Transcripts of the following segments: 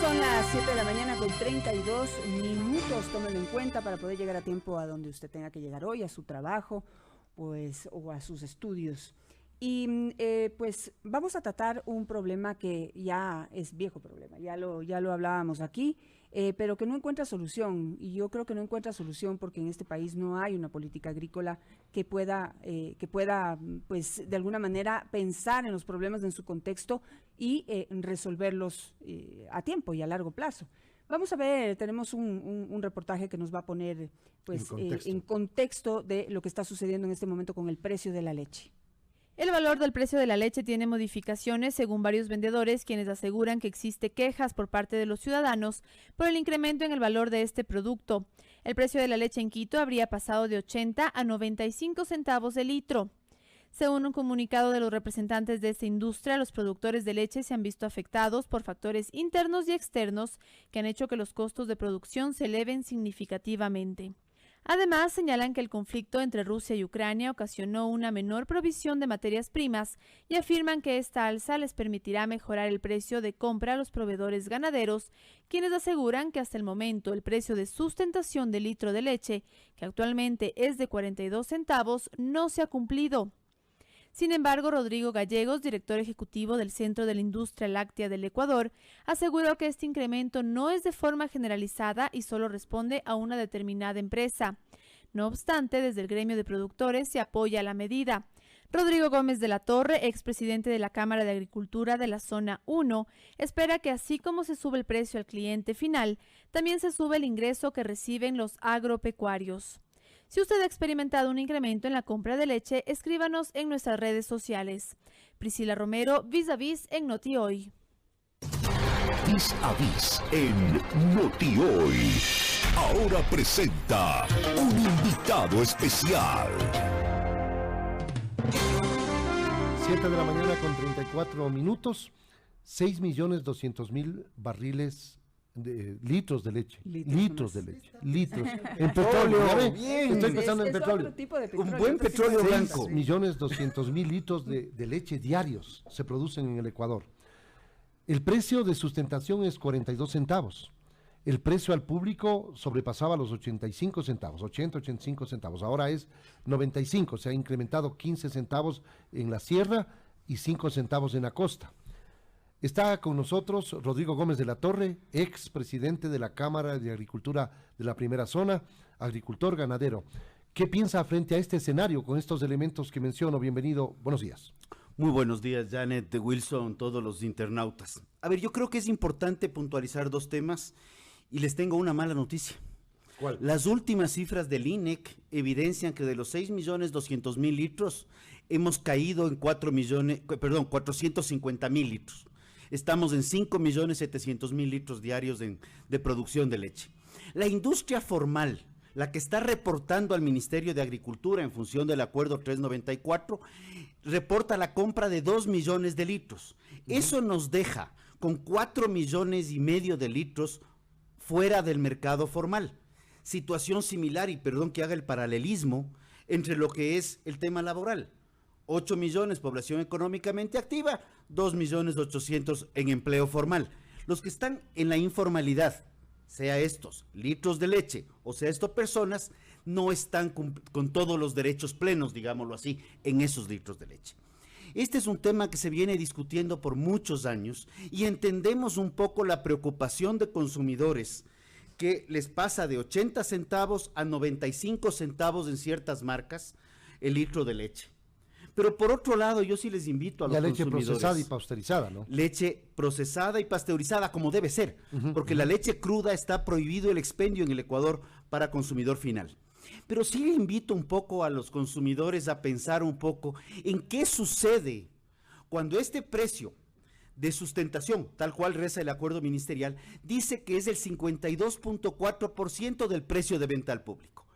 Son las 7 de la mañana con 32 minutos. Tómenlo en cuenta para poder llegar a tiempo a donde usted tenga que llegar hoy, a su trabajo, pues, o a sus estudios. Y pues vamos a tratar un problema que ya es viejo problema, ya lo hablábamos aquí, pero que no encuentra solución. Y yo creo que no encuentra solución porque en este país no hay una política agrícola que pueda pues, de alguna manera pensar en los problemas en su contexto y resolverlos a tiempo y a largo plazo. Vamos a ver, tenemos un reportaje que nos va a poner pues, en contexto de lo que está sucediendo en este momento con el precio de la leche. El valor del precio de la leche tiene modificaciones según varios vendedores, quienes aseguran que existe quejas por parte de los ciudadanos por el incremento en el valor de este producto. El precio de la leche en Quito habría pasado de 80 a 95 centavos el litro. Según un comunicado de los representantes de esta industria, los productores de leche se han visto afectados por factores internos y externos que han hecho que los costos de producción se eleven significativamente. Además, señalan que el conflicto entre Rusia y Ucrania ocasionó una menor provisión de materias primas y afirman que esta alza les permitirá mejorar el precio de compra a los proveedores ganaderos, quienes aseguran que hasta el momento el precio de sustentación del litro de leche, que actualmente es de 42 centavos, no se ha cumplido. Sin embargo, Rodrigo Gallegos, director ejecutivo del Centro de la Industria Láctea del Ecuador, aseguró que este incremento no es de forma generalizada y solo responde a una determinada empresa. No obstante, desde el gremio de productores se apoya la medida. Rodrigo Gómez de la Torre, expresidente de la Cámara de Agricultura de la Zona 1, espera que así como se sube el precio al cliente final, también se sube el ingreso que reciben los agropecuarios. Si usted ha experimentado un incremento en la compra de leche, escríbanos en nuestras redes sociales. Priscila Romero, Vis a Vis en Noti Hoy. Vis a Vis en Noti Hoy. Ahora presenta un invitado especial. 7 de la mañana con 34 minutos. 6.200.000 barriles de litros de leche. Litros de leche. Litros. En petróleo. Bien. Estoy pensando en petróleo. Otro tipo de petróleo. Un buen petróleo blanco. 6.200.000 litros de leche diarios se producen en el Ecuador. El precio de sustentación es 42 centavos. El precio al público sobrepasaba los 85 centavos, 85 centavos. Ahora es 95. Se ha incrementado 15 centavos en la sierra y 5 centavos en la costa. Está con nosotros Rodrigo Gómez de la Torre, ex presidente de la Cámara de Agricultura de la Primera Zona, agricultor ganadero. ¿Qué piensa frente a este escenario con estos elementos que menciono? Bienvenido, buenos días. Muy buenos días, Janet, Wilson, todos los internautas. A ver, yo creo que es importante puntualizar dos temas y les tengo una mala noticia. ¿Cuál? Las últimas cifras del INEC evidencian que de los 6.200.000 litros hemos caído en 450.000 litros. Estamos en 5.700.000 litros diarios de producción de leche. La industria formal, la que está reportando al Ministerio de Agricultura en función del acuerdo 394, reporta la compra de 2 millones de litros. Eso nos deja con 4,5 millones de litros fuera del mercado formal. Situación similar, y perdón que haga el paralelismo, entre lo que es el tema laboral. 8 millones población económicamente activa, 2.800.000 en empleo formal. Los que están en la informalidad, sea estos litros de leche o sea estos personas, no están con todos los derechos plenos, digámoslo así, en esos litros de leche. Este es un tema que se viene discutiendo por muchos años y entendemos un poco la preocupación de consumidores que les pasa de 80 centavos a 95 centavos en ciertas marcas el litro de leche. Pero por otro lado, yo sí les invito a los consumidores. La leche procesada y pasteurizada, ¿no? Leche procesada y pasteurizada, como debe ser, porque la leche cruda está prohibido el expendio en el Ecuador para consumidor final. Pero sí le invito un poco a los consumidores a pensar un poco en qué sucede cuando este precio de sustentación, tal cual reza el acuerdo ministerial, dice que es el 52.4% del precio de venta al público.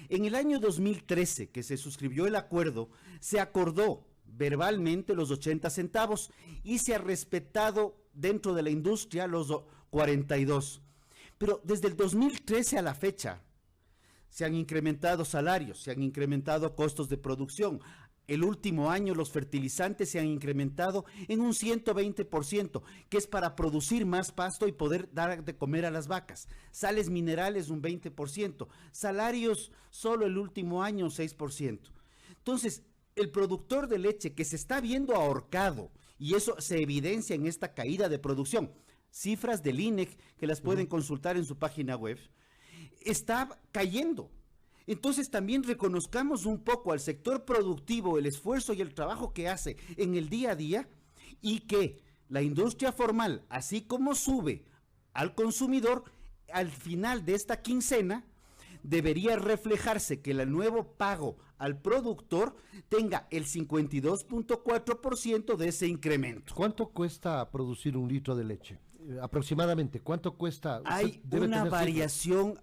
En el año 2013, que se suscribió el acuerdo, se acordó verbalmente los 80 centavos y se ha respetado dentro de la industria los 42. Pero desde el 2013 a la fecha, se han incrementado salarios, se han incrementado costos de producción, El último año los fertilizantes se han incrementado en un 120%, que es para producir más pasto y poder dar de comer a las vacas. Sales minerales un 20%, salarios solo el último año 6%. Entonces, el productor de leche que se está viendo ahorcado, y eso se evidencia en esta caída de producción, cifras del INEC que las pueden consultar en su página web, está cayendo. Entonces también reconozcamos un poco al sector productivo el esfuerzo y el trabajo que hace en el día a día, y que la industria formal, así como sube al consumidor, al final de esta quincena debería reflejarse que el nuevo pago al productor tenga el 52.4% de ese incremento. ¿Cuánto cuesta producir un litro de leche? Aproximadamente, ¿cuánto cuesta? Hay una variación,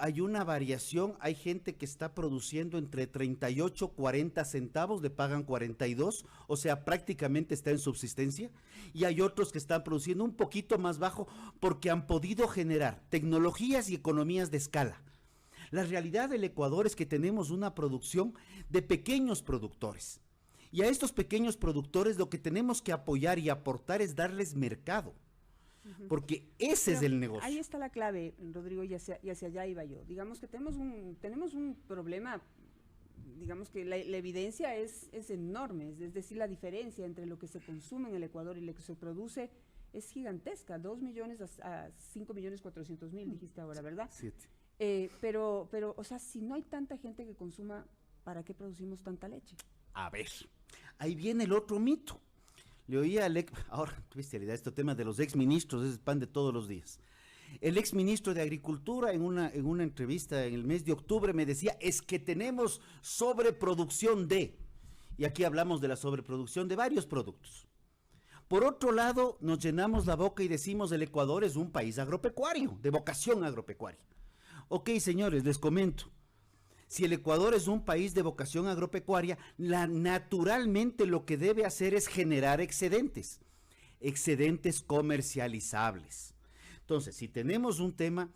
hay gente que está produciendo entre 38, 40 centavos, le pagan 42, o sea, prácticamente está en subsistencia, y hay otros que están produciendo un poquito más bajo porque han podido generar tecnologías y economías de escala. La realidad del Ecuador es que tenemos una producción de pequeños productores, y a estos pequeños productores lo que tenemos que apoyar y aportar es darles mercado. Porque ese es el negocio. Ahí está la clave, Rodrigo, y hacia allá iba yo. Digamos que tenemos un problema, digamos que la evidencia es enorme, es decir, la diferencia entre lo que se consume en el Ecuador y lo que se produce es gigantesca, 2 millones a 5 millones 400 mil, dijiste ahora, ¿verdad? 7. Pero, o sea, si no hay tanta gente que consuma, ¿para qué producimos tanta leche? A ver, ahí viene el otro mito. Le oía ahora, bestialidad, este tema de los exministros, es el pan de todos los días. El exministro de Agricultura en una entrevista en el mes de octubre me decía, es que tenemos sobreproducción y aquí hablamos de la sobreproducción de varios productos. Por otro lado, nos llenamos la boca y decimos el Ecuador es un país agropecuario, de vocación agropecuaria. Ok, señores, les comento. Si el Ecuador es un país de vocación agropecuaria, naturalmente lo que debe hacer es generar excedentes comercializables. Entonces, si tenemos un tema,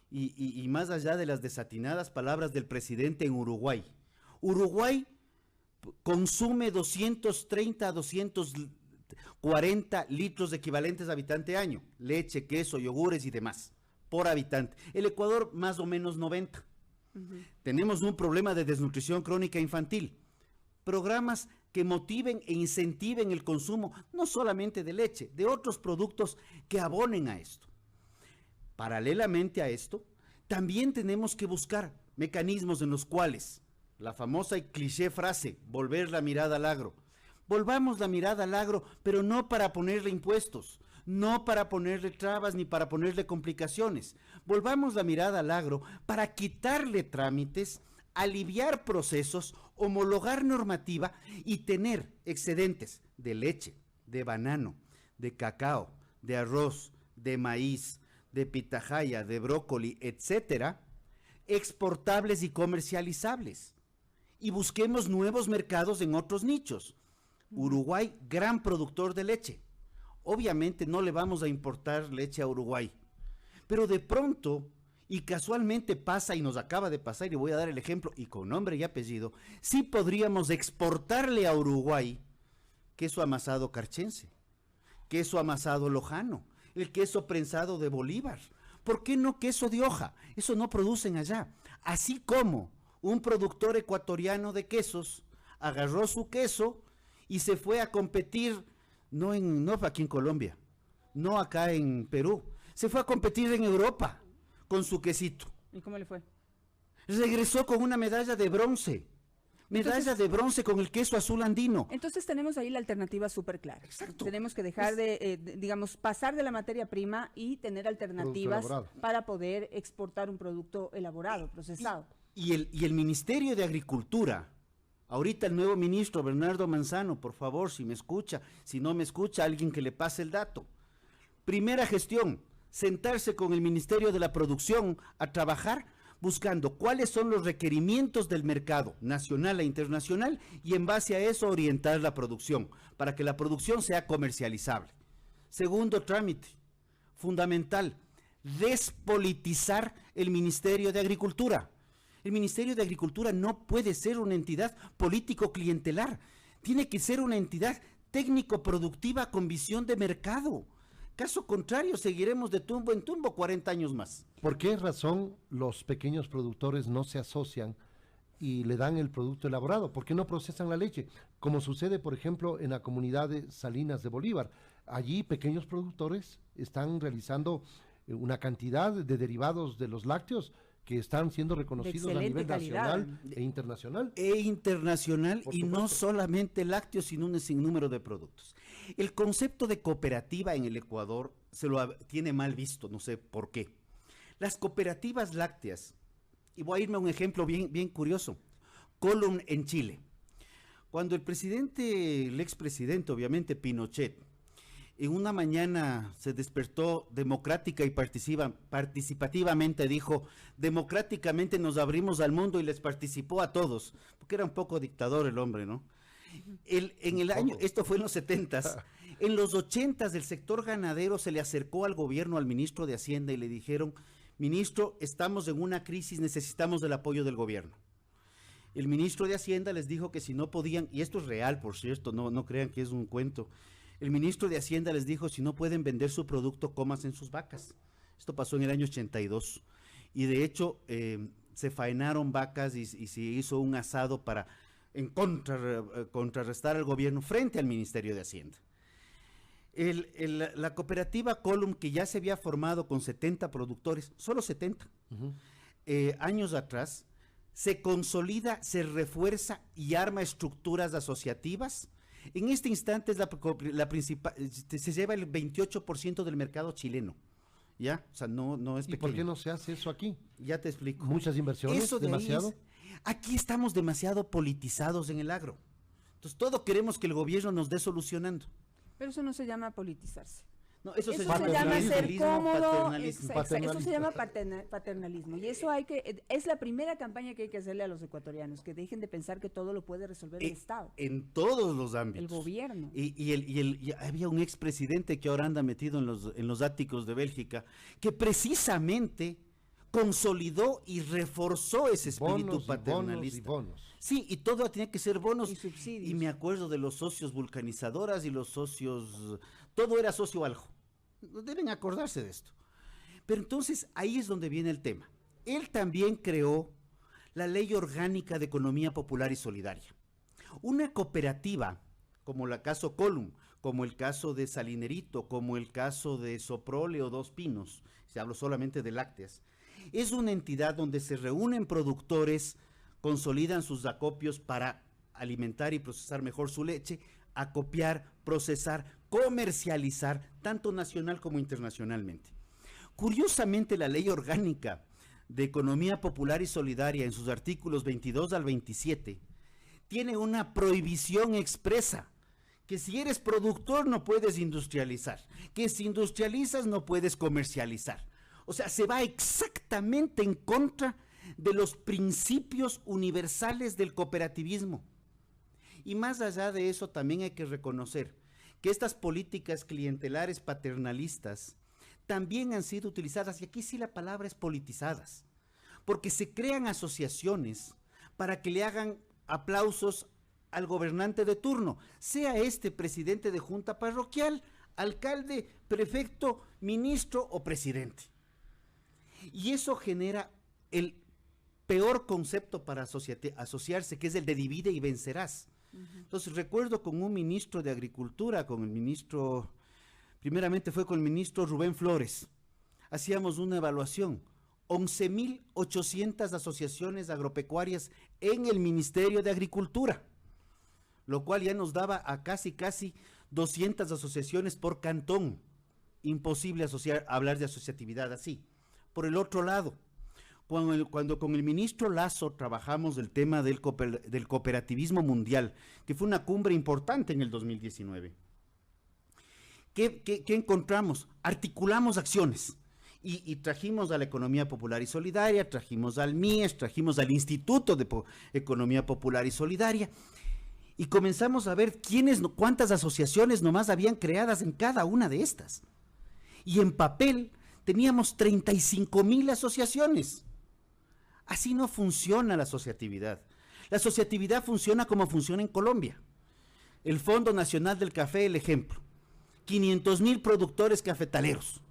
y más allá de las desatinadas palabras del presidente en Uruguay consume 230 a 240 litros equivalentes a habitante año, leche, queso, yogures y demás, por habitante. El Ecuador más o menos 90. Tenemos un problema de desnutrición crónica infantil. Programas que motiven e incentiven el consumo, no solamente de leche, de otros productos que abonen a esto. Paralelamente a esto, también tenemos que buscar mecanismos en los cuales, la famosa y cliché frase, volver la mirada al agro. Volvamos la mirada al agro, pero no para ponerle impuestos, no para ponerle trabas ni para ponerle complicaciones. Volvamos la mirada al agro para quitarle trámites, aliviar procesos, homologar normativa y tener excedentes de leche, de banano, de cacao, de arroz, de maíz, de pitahaya, de brócoli, etcétera, exportables y comercializables. Y busquemos nuevos mercados en otros nichos. Uruguay, gran productor de leche. Obviamente no le vamos a importar leche a Uruguay, pero de pronto, y casualmente pasa y nos acaba de pasar, y voy a dar el ejemplo, y con nombre y apellido, sí podríamos exportarle a Uruguay queso amasado carchense, queso amasado lojano, el queso prensado de Bolívar. ¿Por qué no queso de hoja? Eso no producen allá. Así como un productor ecuatoriano de quesos agarró su queso y se fue a competir no aquí en Colombia, no acá en Perú, se fue a competir en Europa con su quesito. ¿Y cómo le fue? Regresó con una medalla de bronce, de bronce con el queso azul andino. Entonces tenemos ahí la alternativa súper clara. Exacto. Tenemos que dejar digamos, pasar de la materia prima y tener alternativas para poder exportar un producto elaborado, procesado. Y el Ministerio de Agricultura, ahorita el nuevo ministro Bernardo Manzano, por favor, si me escucha, si no me escucha, alguien que le pase el dato. Primera gestión, sentarse con el Ministerio de la Producción a trabajar buscando cuáles son los requerimientos del mercado nacional e internacional y en base a eso orientar la producción, para que la producción sea comercializable. Segundo trámite, fundamental, despolitizar el Ministerio de Agricultura. El Ministerio de Agricultura no puede ser una entidad político-clientelar. Tiene que ser una entidad técnico-productiva con visión de mercado. Caso contrario, seguiremos de tumbo en tumbo 40 años más. ¿Por qué razón los pequeños productores no se asocian y le dan el producto elaborado? ¿Por qué no procesan la leche? Como sucede, por ejemplo, en la comunidad de Salinas de Bolívar. Allí pequeños productores están realizando una cantidad de derivados de los lácteos que están siendo reconocidos a nivel nacional e internacional. Y no solamente lácteos, sino un sinnúmero de productos. El concepto de cooperativa en el Ecuador se lo tiene mal visto, no sé por qué. Las cooperativas lácteas, y voy a irme a un ejemplo bien curioso, Column en Chile. Cuando el expresidente, obviamente, Pinochet, en una mañana se despertó democrática y participativamente, dijo, democráticamente nos abrimos al mundo y les participó a todos, porque era un poco dictador el hombre, ¿no? Esto fue en los 70s, en los 80s el sector ganadero se le acercó al gobierno, al ministro de Hacienda y le dijeron, ministro, estamos en una crisis, necesitamos del apoyo del gobierno. El ministro de Hacienda les dijo que si no podían, y esto es real, por cierto, no crean que es un cuento, el ministro de Hacienda les dijo, si no pueden vender su producto, comas en sus vacas. Esto pasó en el año 82. Y de hecho, se faenaron vacas y se hizo un asado para contrarrestar al gobierno frente al Ministerio de Hacienda. La cooperativa Column, que ya se había formado con 70 productores, solo 70, años atrás, se consolida, se refuerza y arma estructuras asociativas. En este instante es la principal, se lleva el 28% del mercado chileno, ¿ya? O sea, no es pequeño. ¿Y por qué no se hace eso aquí? Ya te explico. Muchas inversiones, demasiado. Aquí estamos demasiado politizados en el agro. Entonces, todo queremos que el gobierno nos dé solucionando. Pero eso no se llama politizarse. No, eso se llama ser cómodo, paternalismo. eso se llama paternalismo. Y eso es la primera campaña que hay que hacerle a los ecuatorianos, que dejen de pensar que todo lo puede resolver el Estado. En todos los ámbitos. El gobierno. Y había un expresidente que ahora anda metido en los áticos de Bélgica, que precisamente consolidó y reforzó ese espíritu paternalista. Bonos. Sí, y todo tenía que ser bonos. Y subsidios. Y me acuerdo de los socios vulcanizadoras y los socios, todo era socio algo. Deben acordarse de esto. Pero entonces ahí es donde viene el tema. Él también creó la Ley Orgánica de Economía Popular y Solidaria. Una cooperativa, como el caso Column, como el caso de Salinerito, como el caso de Soprole o Dos Pinos, se habla solamente de lácteas, es una entidad donde se reúnen productores, consolidan sus acopios para alimentar y procesar mejor su leche, acopiar, procesar, comercializar, tanto nacional como internacionalmente. Curiosamente, la Ley Orgánica de Economía Popular y Solidaria, en sus artículos 22 al 27, tiene una prohibición expresa, que si eres productor no puedes industrializar, que si industrializas no puedes comercializar. O sea, se va exactamente en contra de los principios universales del cooperativismo. Y más allá de eso, también hay que reconocer que estas políticas clientelares paternalistas también han sido utilizadas, y aquí sí la palabra es politizadas, porque se crean asociaciones para que le hagan aplausos al gobernante de turno, sea este presidente de junta parroquial, alcalde, prefecto, ministro o presidente. Y eso genera el peor concepto para asociarse, que es el de divide y vencerás. Entonces recuerdo con un ministro de Agricultura, primeramente fue con el ministro Rubén Flores, hacíamos una evaluación, 11.800 asociaciones agropecuarias en el Ministerio de Agricultura, lo cual ya nos daba a casi 200 asociaciones por cantón. Imposible hablar de asociatividad así. Por el otro lado, cuando con el ministro Lazo trabajamos el tema del cooperativismo mundial, que fue una cumbre importante en el 2019, ¿qué encontramos? Articulamos acciones y trajimos a la Economía Popular y Solidaria, trajimos al MIES, trajimos al Instituto de Economía Popular y Solidaria, y comenzamos a ver cuántas asociaciones nomás habían creadas en cada una de estas. Y en papel teníamos 35,000 asociaciones. Así no funciona la asociatividad. La asociatividad funciona como funciona en Colombia. El Fondo Nacional del Café, el ejemplo. 500,000 productores cafetaleros.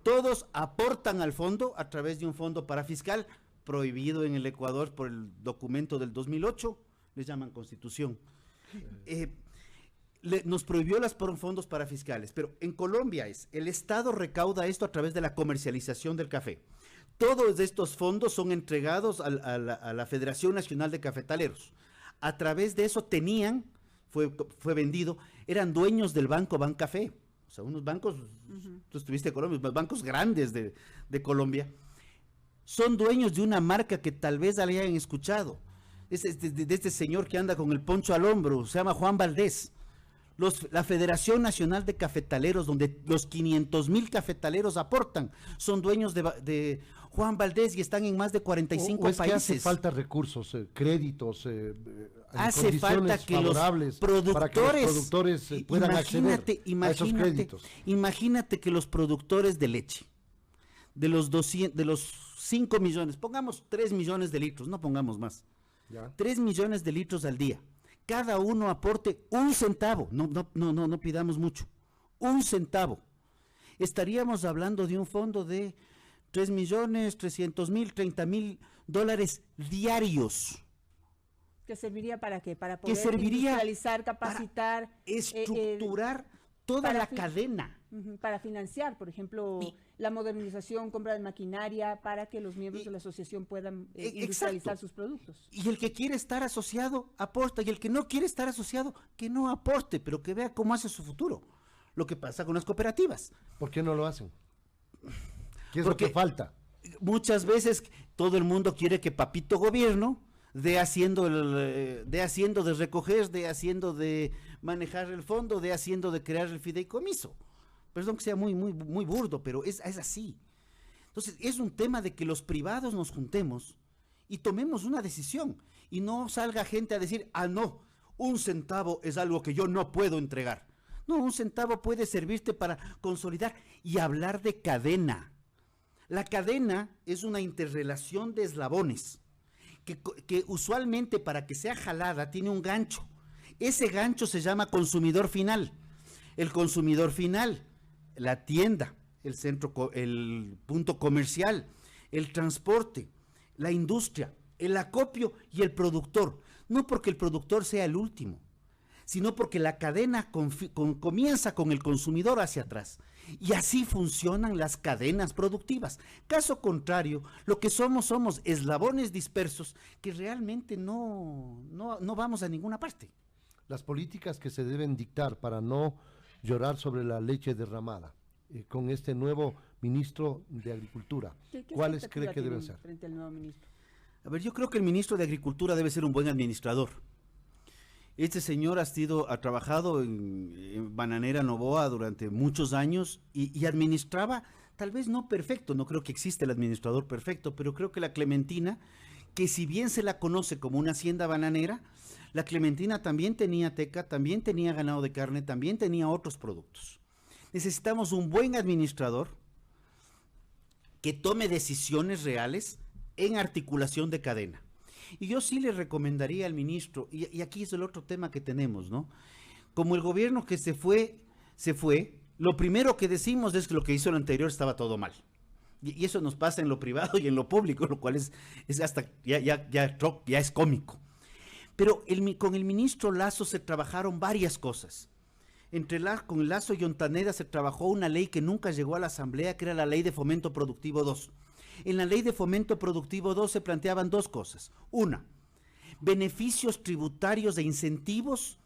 Todos aportan al fondo a través de un fondo parafiscal prohibido en el Ecuador por el documento del 2008, les llaman Constitución. Nos prohibió los fondos parafiscales, pero en Colombia el Estado recauda esto a través de la comercialización del café. Todos estos fondos son entregados a la Federación Nacional de Cafetaleros. A través de eso fue vendido, eran dueños del banco Bancafé, o sea, unos bancos, tú estuviste en Colombia, unos bancos grandes de Colombia, son dueños de una marca que tal vez la hayan escuchado, de este señor que anda con el poncho al hombro, se llama Juan Valdés. La Federación Nacional de Cafetaleros, donde los 500,000 cafetaleros aportan, son dueños de Juan Valdés y están en más de 45 es países. Que hace falta recursos, créditos, hace falta que los productores, para que los productores puedan acceder a esos créditos. Imagínate que los productores de leche, de los 5 millones, pongamos 3 millones de litros, no pongamos más, ¿ya? 3 millones de litros al día. Cada uno aporte 1 centavo, no pidamos mucho, 1 centavo. Estaríamos hablando de un fondo de 3.300.000, $30,000 diarios. ¿Que serviría para qué? Para poder industrializar, capacitar, para estructurar toda la cadena. Para financiar, por ejemplo, la modernización, compra de maquinaria, para que los miembros de la asociación puedan industrializar sus productos. Y el que quiere estar asociado, aporta, y el que no quiere estar asociado, que no aporte, pero que vea cómo hace su futuro. Lo que pasa con las cooperativas. ¿Por qué no lo hacen? ¿Qué es lo que falta? Muchas veces todo el mundo quiere que papito gobierno de haciendo de recoger, de haciendo de manejar el fondo, de haciendo de crear el fideicomiso. Perdón que sea muy burdo, pero es así. Entonces, es un tema de que los privados nos juntemos y tomemos una decisión y no salga gente a decir, no, 1 centavo es algo que yo no puedo entregar. No, 1 centavo puede servirte para consolidar y hablar de cadena. La cadena es una interrelación de eslabones que usualmente para que sea jalada tiene un gancho. Ese gancho se llama consumidor final. El consumidor final, la tienda, el punto comercial, el transporte, la industria, el acopio y el productor. No porque el productor sea el último, sino porque la cadena comienza con el consumidor hacia atrás. Y así funcionan las cadenas productivas. Caso contrario, lo que somos eslabones dispersos que realmente no vamos a ninguna parte. Las políticas que se deben dictar para no llorar sobre la leche derramada, con este nuevo ministro de Agricultura, ¿cuáles cree que deben ser? Frente al nuevo ministro? A ver, yo creo que el ministro de Agricultura debe ser un buen administrador. Este señor ha trabajado en Bananera Novoa durante muchos años y administraba, tal vez no perfecto, no creo que exista el administrador perfecto, pero creo que la Clementina, que si bien se la conoce como una hacienda bananera, la Clementina también tenía teca, también tenía ganado de carne, también tenía otros productos. Necesitamos un buen administrador que tome decisiones reales en articulación de cadena. Y yo sí le recomendaría al ministro, y aquí es el otro tema que tenemos, ¿no? Como el gobierno que se fue, lo primero que decimos es que lo que hizo el anterior estaba todo mal. Y eso nos pasa en lo privado y en lo público, lo cual es hasta, ya es cómico. Pero con el ministro Lasso se trabajaron varias cosas. Con el Lasso y Ontaneda se trabajó una ley que nunca llegó a la Asamblea, que era la Ley de Fomento Productivo 2. En la Ley de Fomento Productivo 2 se planteaban 2 cosas. Una, beneficios tributarios e incentivos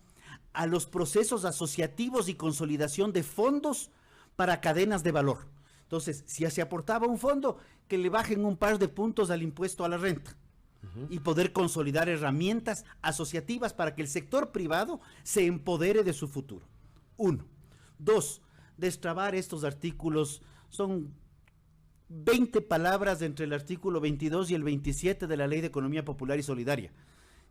a los procesos asociativos y consolidación de fondos para cadenas de valor. Entonces, si se aportaba un fondo, que le bajen un par de puntos al impuesto a la renta y poder consolidar herramientas asociativas para que el sector privado se empodere de su futuro. 1. 2. Destrabar estos artículos, son 20 palabras entre el artículo 22 y el 27 de la Ley de Economía Popular y Solidaria,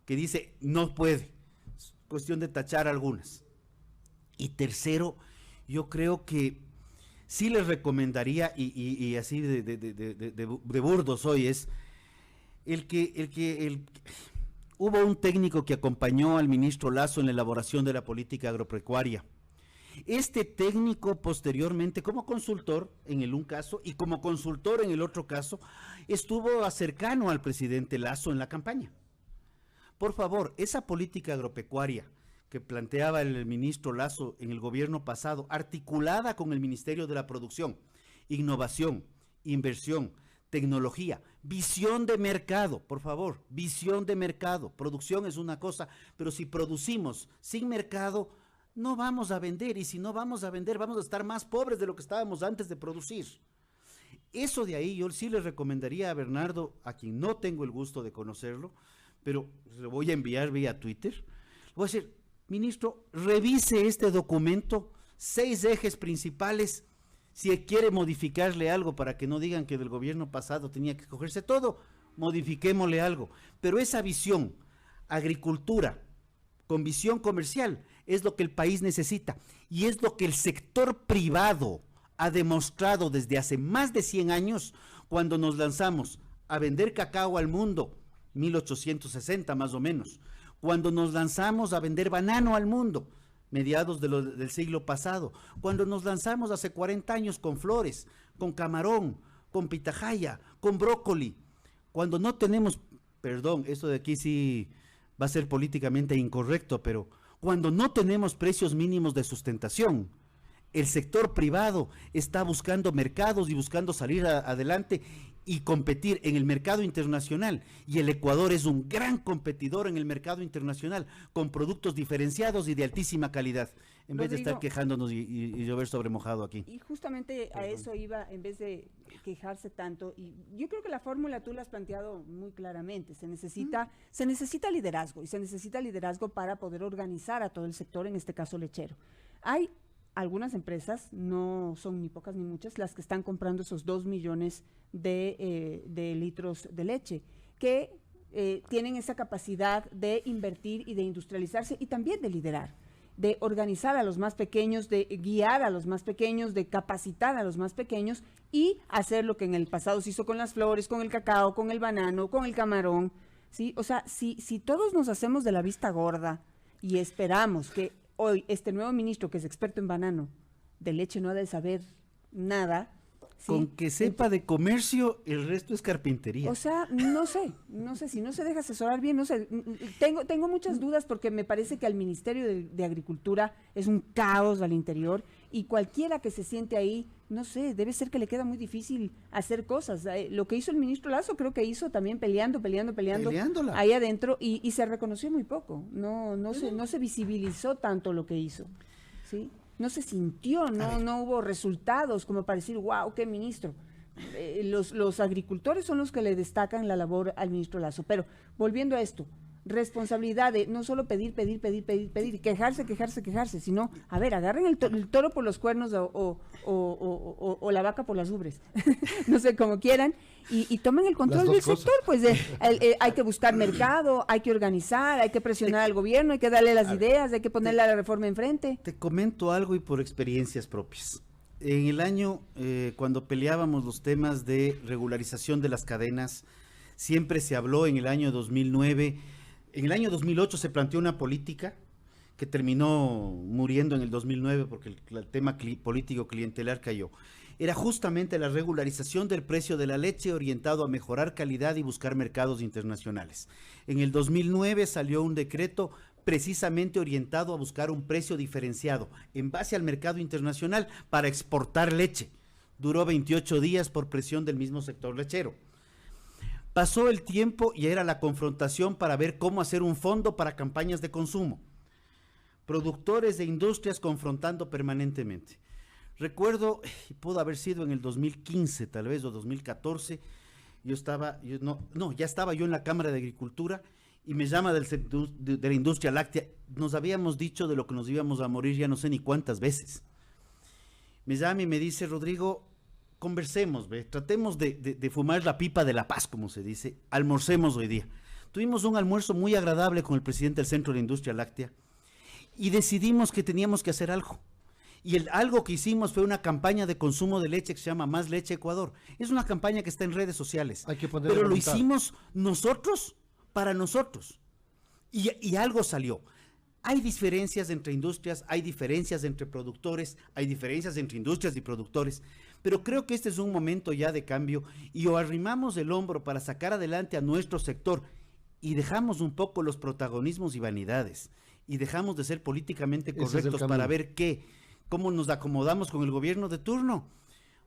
que dice no puede, es cuestión de tachar algunas. Y tercero, yo creo que sí les recomendaría, y así de burdo soy, es hubo un técnico que acompañó al ministro Lasso en la elaboración de la política agropecuaria. Este técnico posteriormente como consultor en el un caso y como consultor en el otro caso estuvo cercano al presidente Lasso en la campaña. Por favor, esa política agropecuaria que planteaba el ministro Lasso en el gobierno pasado, articulada con el Ministerio de la Producción, Innovación, Inversión, Tecnología, visión de mercado, por favor, visión de mercado. Producción es una cosa, pero si producimos sin mercado, no vamos a vender, y si no vamos a vender, vamos a estar más pobres de lo que estábamos antes de producir. Eso de ahí yo sí le recomendaría a Bernardo, a quien no tengo el gusto de conocerlo, pero le voy a enviar vía Twitter. Le voy a decir, ministro, revise este documento, 6 ejes principales. Si quiere modificarle algo para que no digan que del gobierno pasado tenía que cogerse todo, modifiquémosle algo. Pero esa visión, agricultura, con visión comercial, es lo que el país necesita y es lo que el sector privado ha demostrado desde hace más de 100 años cuando nos lanzamos a vender cacao al mundo, 1860 más o menos, cuando nos lanzamos a vender banano al mundo, mediados del siglo pasado, cuando nos lanzamos hace 40 años con flores, con camarón, con pitahaya, con brócoli, cuando no tenemos, perdón, esto de aquí sí va a ser políticamente incorrecto, pero cuando no tenemos precios mínimos de sustentación, el sector privado está buscando mercados y buscando salir adelante y competir en el mercado internacional, y el Ecuador es un gran competidor en el mercado internacional con productos diferenciados y de altísima calidad, en vez de estar quejándonos y llover sobre mojado aquí. Y justamente a eso iba, en vez de quejarse tanto, y yo creo que la fórmula tú la has planteado muy claramente, se necesita liderazgo, y se necesita liderazgo para poder organizar a todo el sector, en este caso lechero. Hay algunas empresas, no son ni pocas ni muchas, las que están comprando esos 2 millones de litros de leche, que tienen esa capacidad de invertir y de industrializarse y también de liderar, de organizar a los más pequeños, de guiar a los más pequeños, de capacitar a los más pequeños y hacer lo que en el pasado se hizo con las flores, con el cacao, con el banano, con el camarón, ¿sí? O sea, si todos nos hacemos de la vista gorda y esperamos que hoy este nuevo ministro, que es experto en banano, de leche no ha de saber nada. ¿Sí? Con que sepa de comercio, el resto es carpintería. O sea, no sé, si no se deja asesorar bien, no sé, tengo muchas dudas porque me parece que al Ministerio de Agricultura es un caos al interior y cualquiera que se siente ahí, no sé, debe ser que le queda muy difícil hacer cosas. Lo que hizo el ministro Lasso creo que hizo también peleando ahí adentro y se reconoció muy poco, no se visibilizó tanto lo que hizo, ¿sí? No se sintió, no hubo resultados como para decir, wow, qué ministro. Los agricultores son los que le destacan la labor al ministro Lasso. Pero volviendo a esto, responsabilidad de no solo pedir, quejarse, sino, a ver, agarren el toro por los cuernos o la vaca por las ubres, no sé, como quieran, y tomen el control del sector, pues hay que buscar mercado, hay que organizar, hay que presionar al gobierno, hay que darle las ideas, hay que ponerle a la reforma enfrente. Te comento algo y por experiencias propias. En el año, cuando peleábamos los temas de regularización de las cadenas, siempre se habló en el año 2009, en el año 2008 se planteó una política que terminó muriendo en el 2009 porque el tema político clientelar cayó. Era justamente la regularización del precio de la leche orientado a mejorar calidad y buscar mercados internacionales. En el 2009 salió un decreto precisamente orientado a buscar un precio diferenciado en base al mercado internacional para exportar leche. Duró 28 días por presión del mismo sector lechero. Pasó el tiempo y era la confrontación para ver cómo hacer un fondo para campañas de consumo. Productores de industrias confrontando permanentemente. Recuerdo, pudo haber sido en el 2015 tal vez o 2014, ya estaba yo en la Cámara de Agricultura y me llama de la industria láctea. Nos habíamos dicho de lo que nos íbamos a morir ya no sé ni cuántas veces. Me llama y me dice, Rodrigo, conversemos, tratemos de fumar la pipa de la paz, como se dice, almorcemos hoy día. Tuvimos un almuerzo muy agradable con el presidente del Centro de Industria Láctea y decidimos que teníamos que hacer algo. Y algo que hicimos fue una campaña de consumo de leche que se llama Más Leche Ecuador. Es una campaña que está en redes sociales, Hay que pero lo hicimos nosotros para nosotros. Y algo salió. Hay diferencias entre industrias, hay diferencias entre productores, hay diferencias entre industrias y productores, pero creo que este es un momento ya de cambio y o arrimamos el hombro para sacar adelante a nuestro sector y dejamos un poco los protagonismos y vanidades y dejamos de ser políticamente correctos para ver cómo nos acomodamos con el gobierno de turno.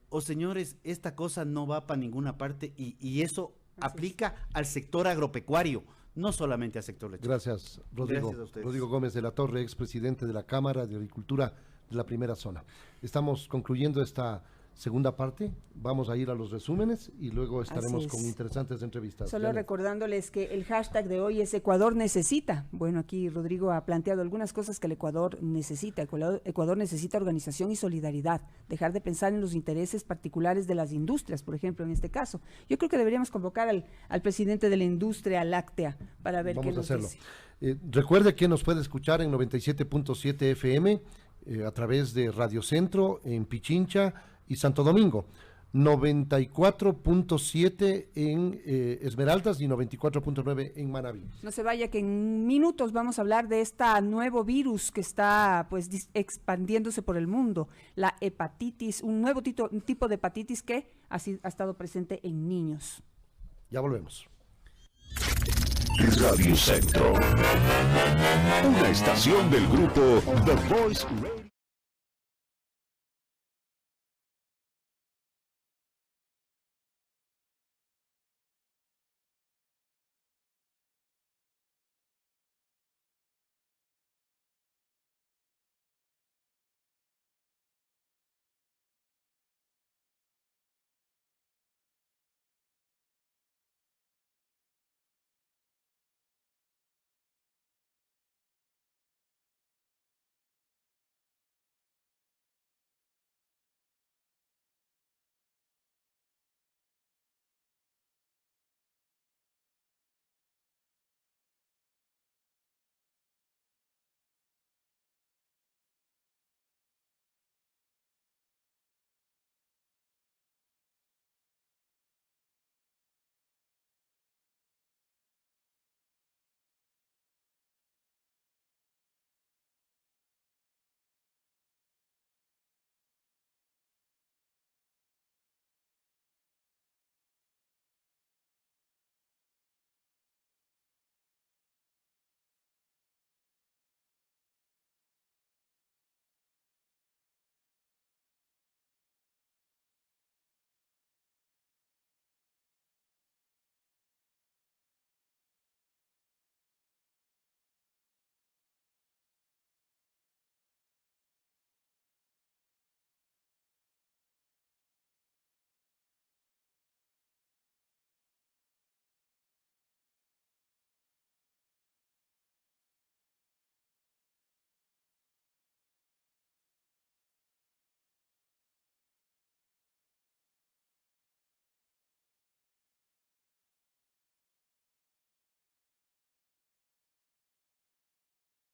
O señores, esta cosa no va para ninguna parte y eso aplica al sector agropecuario, no solamente al sector lechero. Gracias, Rodrigo. Gracias a ustedes. Rodrigo Gómez de la Torre, expresidente de la Cámara de Agricultura de la Primera Zona. Estamos concluyendo esta segunda parte. Vamos a ir a los resúmenes y luego estaremos con interesantes entrevistas. Solo recordándoles que el hashtag de hoy es Ecuador necesita. Bueno, aquí Rodrigo ha planteado algunas cosas que el Ecuador necesita. Ecuador necesita organización y solidaridad. Dejar de pensar en los intereses particulares de las industrias, por ejemplo, en este caso. Yo creo que deberíamos convocar al presidente de la industria láctea para ver qué nos dice. Recuerde que nos puede escuchar en 97.7 FM a través de Radio Centro en Pichincha y Santo Domingo, 94.7 en Esmeraldas y 94.9 en Manabí. No se vaya, que en minutos vamos a hablar de este nuevo virus que está pues expandiéndose por el mundo, la hepatitis, un nuevo tipo de hepatitis que ha estado presente en niños. Ya volvemos. Radio Centro, una estación del grupo The Voice Radio.